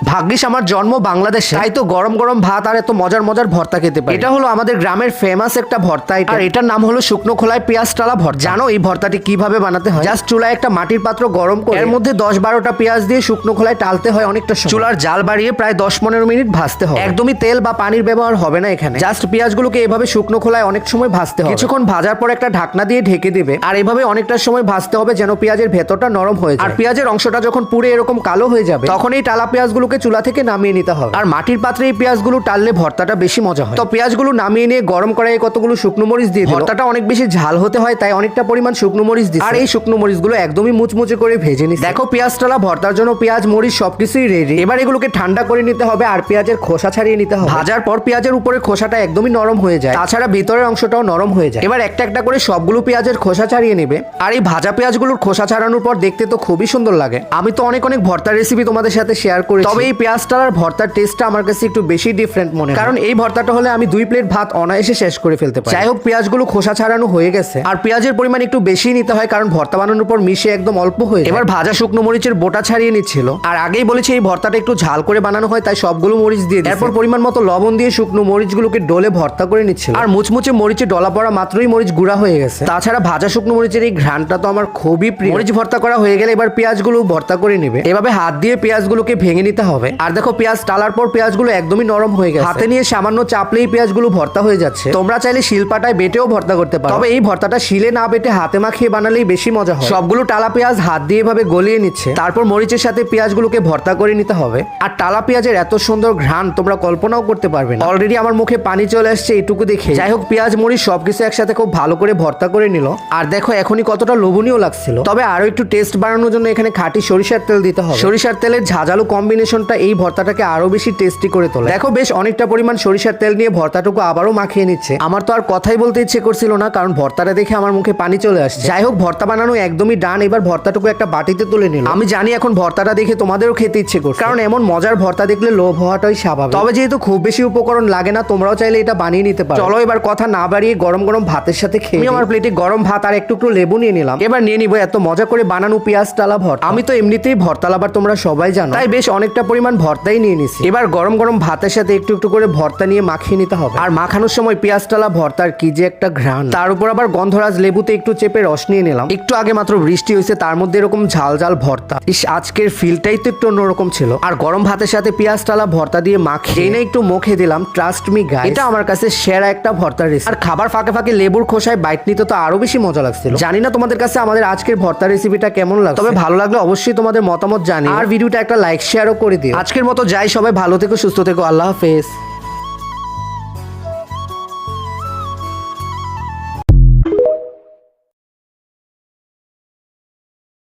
ভাগ্যিস আমার জন্ম বাংলাদেশে, তাই তো গরম গরম ভাত আর এত মজার মজার ভর্তা খেতে পারি। এটা হলো আমাদের গ্রামের ফেমাস একটা ভর্তা, আর এটার নাম হলো শুকনো খোলায় পেঁয়াজ টালা ভর্তা। জানো এই ভর্তাটি কিভাবে বানাতে হয়? জাস্ট চুলায় একটা মাটির পাত্র গরম করে এর মধ্যে 10-12টা পেঁয়াজ দিয়ে শুকনো খোলায় টালতে হয় অনেকটা সময়। চুলার জাল বাড়িয়ে প্রায় 10-15 মিনিট ভাজতে হয়। একদমই তেল বা পানির ব্যবহার হবে না এখানে। জাস্ট পেঁয়াজগুলোকে এভাবে শুকনো খোলায় অনেক সময় ভাজতে হবে। কিছুক্ষণ ভাজার পর একটা ঢাকনা দিয়ে ঢেকে দিবে, আর এভাবে অনেকটা সময় ভাজতে হবে যেন পেঁয়াজের ভেতরটা নরম হয়ে যায়। আর পেঁয়াজের অংশটা যখন পুরো এরকম কালো হয়ে যাবে, তখন এই টালা পেঁয়াজগুলোকে চুলা থেকে নামিয়ে নিতে হবে। আর মাটির পাত্রে এই পেঁয়াজগুলো টাললে ভর্তাটা বেশি মজা হয়। তো পেঁয়াজগুলো নামিয়ে নিয়ে গরম কড়াইয়ে কতগুলো শুকনো মরিচ দিয়ে দিল। ভর্তাটা অনেক বেশি ঝাল হতে হয়, তাই অনেকটা পরিমাণ শুকনো মরিচ দিই। আর এই শুকনো মরিচগুলো একদমই মুচমুচে করে ভেজে নিই। দেখো পেঁয়াজ টালা ভর্তার জন্য পেঁয়াজ মরিচ সবকিছুই রেডি। এবার এগুলোকে ঠান্ডা করে নিতে হবে আর পেঁয়াজের খোসা ছাড়িয়ে নিতে হবে। ভাজার পর পেঁয়াজের উপরে খোসাটা একদমই নরম হয়ে যায়, তাছাড়া ভিতরের অংশটাও নরম হয়ে যায়। এবার একটা একটা করে সবগুলো পেঁয়াজের খোসা ছাড়িয়ে নেবে। আর এই ভাজা পেঁয়াজগুলোর খোসা ছাড়ানোর পর দেখতে তো খুবই সুন্দর লাগে। আমি তো অনেক ভর্তার রেসিপি তোমাদের সাথে শেয়ার করি, তবে এই পেঁয়াজ টালার ভর্তার টেস্টটা আমার কাছে একটু বেশি ডিফারেন্ট মনে হয়, কারণ এই ভর্তাটা হলে আমি 2 প্লেট ভাত অনায়াসে শেষ করে ফেলতে পারি। যাই হোক, পেঁয়াজগুলো খোসা ছাড়ানো হয়ে গেছে, আর পেঁয়াজের পরিমাণ একটু বেশি নিতে হয় কারণ ভর্তা বানানোর পর মিশে একদম অল্প হয়ে যায়। এবার ভাজা শুকনো মরিচের বোটা ছাড়িয়ে নিচ্ছিল, আর আগেই বলেছি এই ভর্তাটা একটু ঝাল করে বানানো হয়, তাই সবগুলো মরিচ দিয়ে এরপর পরিমাণ মতো লবণ দিয়ে শুকনো মরিচগুলোকে ডলে ভর্তা করে নিচ্ছিল। আর মুচমুচে মরিচে ডলা পড়া মাত্রই মরিচ গুঁড়া হয়ে গেছে। তাছাড়া ভাজা শুকনো মরিচের এই ঘ্রাণটা তো আমার খুবই প্রিয়। মরিচ ভর্তা করা হয়ে গেলে এবার পেঁয়াজগুলো ভর্তা করে নেবে। এভাবে হাত দিয়ে পেঁয়াজগুলোকে ভেঙে নিতে হবে। আর দেখো পেঁয়াজ টালার পর পেঁয়াজগুলো একদমই নরম হয়ে গেছে, হাতে নিয়ে সামান্য চাপলেই পেঁয়াজগুলো ভর্তা হয়ে যাচ্ছে। তোমরা চাইলে শিলপাটায় বেটেও ভর্তা করতে পারো, তবে এই ভর্তাটা শিলে না বেটে হাতে মাখিয়ে বানালেই বেশি মজা হয়। সবগুলো টালা পেঁয়াজ হাত দিয়ে এভাবে গলিয়ে নিচ্ছে, তারপর মরিচের সাথে পেঁয়াজগুলোকে ভর্তা করে নিতে হবে। আর টালা পেঁয়াজের এত সুন্দর ঘ্রাণ তোমরা কল্পনাও করতে পারবে না। অলরেডি আমার মুখে পানি চলে আসছে এইটুকু দেখে। যাই হোক, পেঁয়াজ মরিচ সবকিছু একসাথে খুব ভালো করে ভর্তা করে নিল। আর দেখো এখনই কতটা লোভনীয় লাগছিল। তবে আরো একটু টেস্ট বাড়ানোর জন্য এখানে খাঁটি সরিষার তেল দিতে হবে। সরিষার তেলের ঝাঁঝালো কম্বিনেশনটা এই ভর্তাটাকে আরো বেশি টেস্টি করে তোলে। দেখো বেশ অনেকটা পরিমাণ সরিষার তেল নিয়ে ভর্তাটুকু আবারও মাখিয়ে নিচ্ছে। আমার তো আর কথাই বলতে ইচ্ছে করছিল না, কারণ ভর্তাটা দেখে আমার মুখে পানি চলে আসছে। যাই হোক, ভর্তা বানানো একদমই ডান। এবার ভর্তাটুকু একটা বাটিতে তুলে নিল। আমি জানি এখন ভর্তাটা দেখে তোমাদেরও খেতে ইচ্ছে করছে, কারণ এমন মজার ভর্তা দেখলে লোভ হওয়াটাই স্বাভাবিক। তবে যেহেতু খুব বেশি উপকরণ লাগে না, তোমরাও চাইলে এটা বানিয়ে নিতে পারো। চলো এবার কথা না বাড়িয়ে গরম গরম ভাতের সাথে খেয়ে। আমি আমার প্লেটে গরম ভাত আর একটু লেবু নিয়ে নিলাম। এবার নিয়ে নিবো এত মজা করে বানানো পেঁয়াজ টালা ভর্তা। আমি তো এমনিতেই ভর্তা লাভার, তোমরা সবাই জানো, তাই বেশ অনেকটা পরিমাণ ভর্তাই নিয়ে নিছি। এবার গরম গরম ভাতের সাথে একটু একটু করে ভর্তা নিয়ে মাখিয়ে নিতে হবে। আর মাখানোর সময় পেঁয়াজ টালা ভর্তার কি যে একটা ঘ্রাণ, তার উপর আবার গন্ধরাজ লেবুতে একটু চেপে রস নিয়ে নিলাম। একটু আগে মাত্র বৃষ্টি হয়েছে, তার মধ্যে এরকম ঝাল ঝাল ভর্তা। আজকের ফিলটাই তো একটু অন্যরকম ছিল। আর গরম ভাতের সাথে পেঁয়াজ টালা ভর্তা দিয়ে মাখিয়ে না একটু মুখে দিলাম। ট্রাস্ট মি গাইস, এটা আমার কাছে সেরা একটা ভর্তার রেসিপি। আর খাবার ফাঁকে ফাঁকে লেবুর খোসায় বাইট নিতে তো আরো বেশি মজা লাগছিল। জানি না তোমাদের কাছে আমাদের আজকের ভর্তা রেসিপিটা কেমন লাগছে, তবে ভালো লাগলে অবশ্যই তোমাদের মতামত জানিও। আর ভিডিওটা একটা লাইক শেয়ারও করে দিও। আজকের মতো যাই, সবাই ভালো থেকো, সুস্থ থেকো, আল্লাহ হাফেজ।